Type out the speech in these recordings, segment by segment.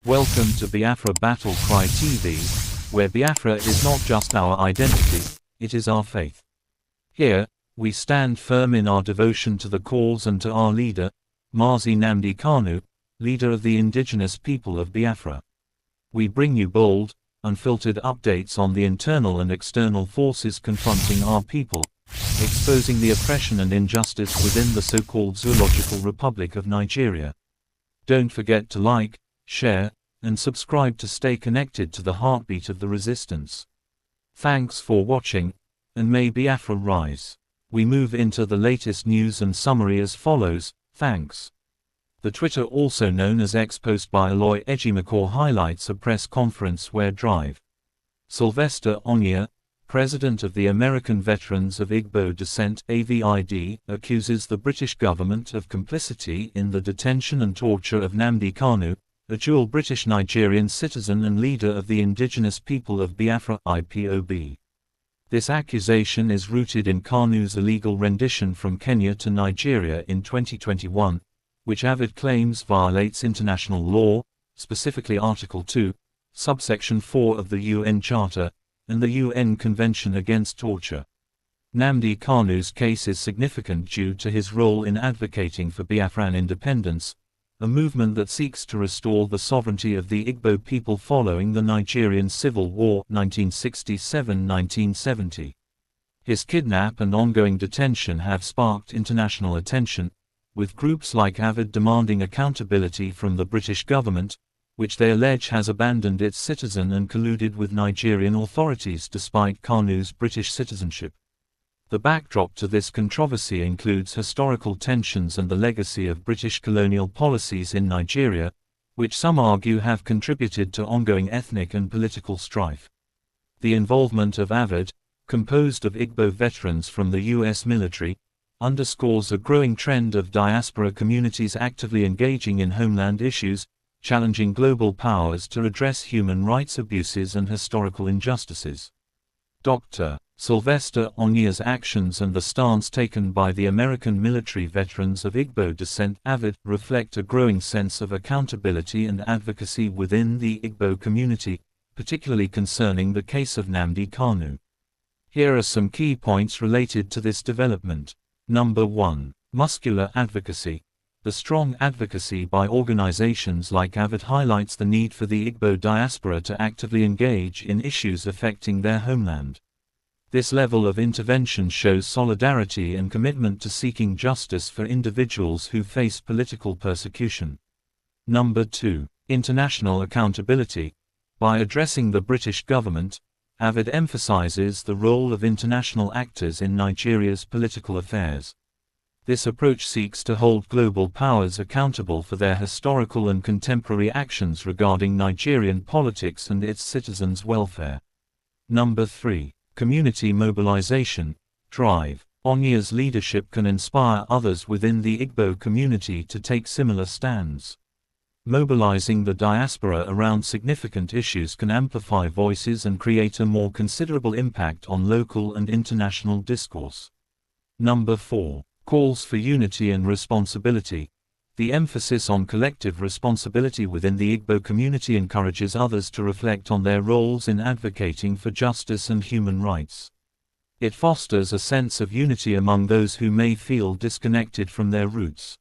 Welcome to Biafra Battle Cry TV, where Biafra is not just our identity, it is our faith. Here, we stand firm in our devotion to the cause and to our leader, Mazi Nnamdi Kanu, leader of the indigenous people of Biafra. We bring you bold, unfiltered updates on the internal and external forces confronting our people, exposing the oppression and injustice within the so-called Zoological Republic of Nigeria. Don't forget to like, share, and subscribe to stay connected to the heartbeat of the resistance. Thanks for watching, and may Biafra rise. We move into the latest news and summary as follows, thanks. The Twitter, also known as X, post by allege highlights a press conference where Sylvester Onyia, president of the American Veterans of Igbo Descent (AVID), accuses the British government of complicity in the detention and torture of Nnamdi Kanu, a dual British-Nigerian citizen and leader of the indigenous people of Biafra (IPOB). This accusation is rooted in Kanu's illegal rendition from Kenya to Nigeria in 2021, which AVID claims violates international law, specifically Article 2, subsection 4 of the UN Charter, and the UN Convention Against Torture. Nnamdi Kanu's case is significant due to his role in advocating for Biafran independence, a movement that seeks to restore the sovereignty of the Igbo people following the Nigerian Civil War 1967–1970. His kidnap and ongoing detention have sparked international attention, with groups like AVID demanding accountability from the British government, which they allege has abandoned its citizen and colluded with Nigerian authorities despite Kanu's British citizenship. The backdrop to this controversy includes historical tensions and the legacy of British colonial policies in Nigeria, which some argue have contributed to ongoing ethnic and political strife. The involvement of AVID, composed of Igbo veterans from the US military, underscores a growing trend of diaspora communities actively engaging in homeland issues, challenging global powers to address human rights abuses and historical injustices. Dr. Sylvester Onyia's actions and the stance taken by the American military veterans of Igbo descent (AVID) reflect a growing sense of accountability and advocacy within the Igbo community, particularly concerning the case of Nnamdi Kanu. Here are some key points related to this development. Number 1. Muscular advocacy. The strong advocacy by organizations like AVID highlights the need for the Igbo diaspora to actively engage in issues affecting their homeland. This level of intervention shows solidarity and commitment to seeking justice for individuals who face political persecution. Number 2. International accountability. By addressing the British government, AVID emphasizes the role of international actors in Nigeria's political affairs. This approach seeks to hold global powers accountable for their historical and contemporary actions regarding Nigerian politics and its citizens' welfare. Number 3. Community mobilization, drive. Onyia's leadership can inspire others within the Igbo community to take similar stands. Mobilizing the diaspora around significant issues can amplify voices and create a more considerable impact on local and international discourse. Number 4. Calls for unity and responsibility. The emphasis on collective responsibility within the Igbo community encourages others to reflect on their roles in advocating for justice and human rights. It fosters a sense of unity among those who may feel disconnected from their roots.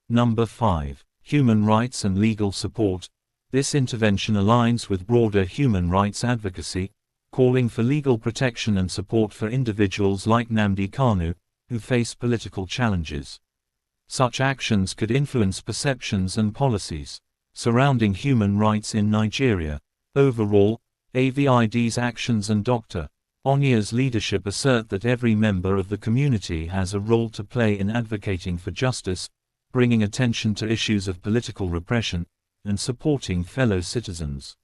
Number 5. Human rights and legal support. This intervention aligns with broader human rights advocacy, calling for legal protection and support for individuals like Nnamdi Kanu, who face political challenges. Such actions could influence perceptions and policies surrounding human rights in Nigeria. Overall, AVID's actions and Dr. Onyia's leadership assert that every member of the community has a role to play in advocating for justice, bringing attention to issues of political repression, and supporting fellow citizens.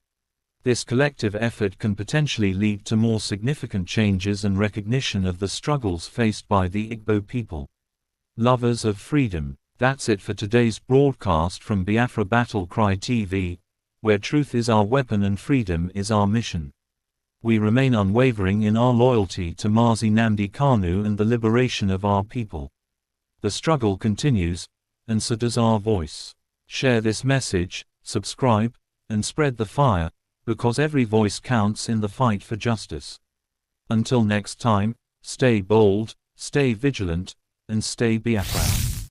This collective effort can potentially lead to more significant changes and recognition of the struggles faced by the Igbo people. Lovers of freedom. That's it for today's broadcast from Biafra Battle Cry TV, where truth is our weapon and freedom is our mission. We remain unwavering in our loyalty to Mazi Nnamdi Kanu and the liberation of our people. The struggle continues, and so does our voice. Share this message, subscribe, and spread the fire, because every voice counts in the fight for justice. Until next time, stay bold, stay vigilant, and stay Biafran.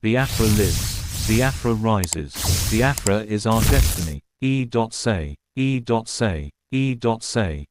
Biafra lives. Biafra rises. Biafra is our destiny. E.say. E.say. E.say.